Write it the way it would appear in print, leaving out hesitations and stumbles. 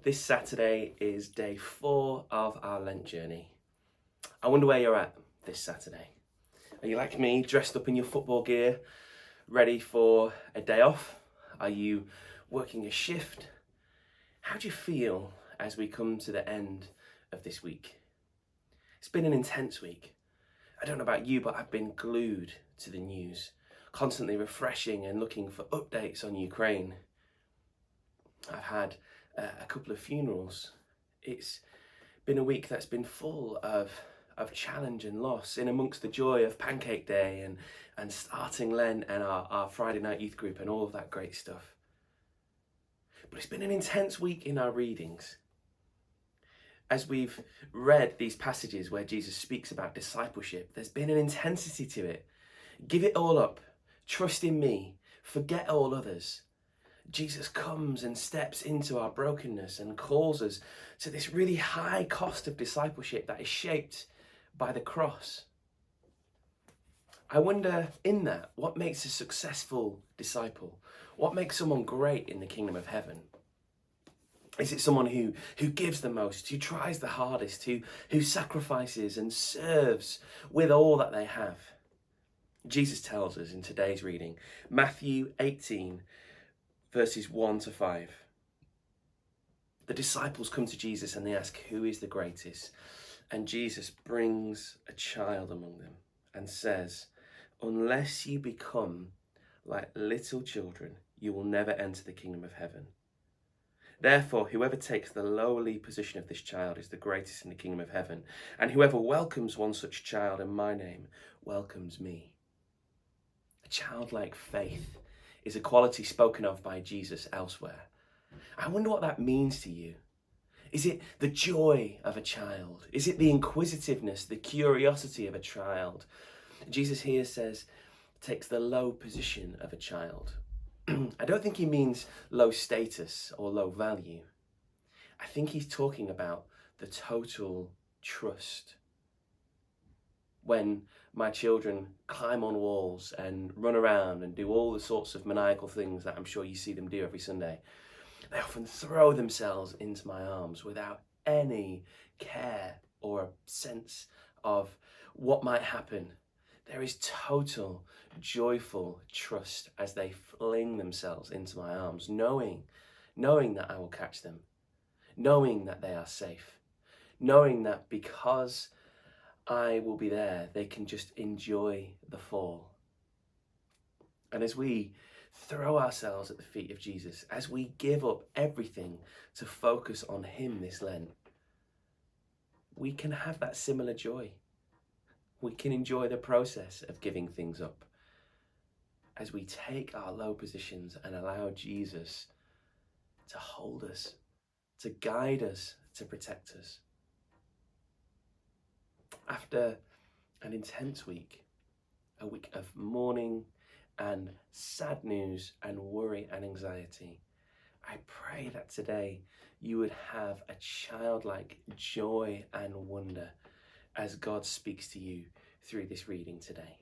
This Saturday is day 4 of our Lent journey. I wonder where you're at this Saturday. Are you like me, dressed up in your football gear, ready for a day off? Are you working a shift? How do you feel as we come to the end of this week? It's been an intense week. I don't know about you, but I've been glued to the news, constantly refreshing and looking for updates on Ukraine. I've had a couple of funerals. It's been a week that's been full of challenge and loss, in amongst the joy of Pancake Day and starting Lent and our Friday night youth group and all of that great stuff. But it's been an intense week in our readings. As we've read these passages where Jesus speaks about discipleship, there's been an intensity to it. Give it all up, trust in me, forget all others. Jesus comes and steps into our brokenness and calls us to this really high cost of discipleship that is shaped by the cross. I wonder, in that, what makes a successful disciple? What makes someone great in the kingdom of heaven? Is it someone who gives the most, who tries the hardest, who sacrifices and serves with all that they have? Jesus tells us in today's reading, Matthew 18, verses 1 to 5. The disciples come to Jesus and they ask, who is the greatest? And Jesus brings a child among them and says, unless you become like little children, you will never enter the kingdom of heaven. Therefore, whoever takes the lowly position of this child is the greatest in the kingdom of heaven. And whoever welcomes one such child in my name welcomes me. A childlike faith is a quality spoken of by Jesus elsewhere. I wonder what that means to you. Is it the joy of a child? Is it the inquisitiveness, the curiosity of a child? Jesus here says, takes the low position of a child. I don't think he means low status or low value. I think he's talking about the total trust. When my children climb on walls and run around and do all the sorts of maniacal things that I'm sure you see them do every Sunday, they often throw themselves into my arms without any care or a sense of what might happen. There is total, joyful trust as they fling themselves into my arms, knowing that I will catch them, knowing that they are safe, knowing that because I will be there, they can just enjoy the fall. And as we throw ourselves at the feet of Jesus, as we give up everything to focus on him this Lent, we can have that similar joy. We can enjoy the process of giving things up as we take our low positions and allow Jesus to hold us, to guide us, to protect us. After an intense week, a week of mourning and sad news and worry and anxiety, I pray that today you would have a childlike joy and wonder as God speaks to you through this reading today.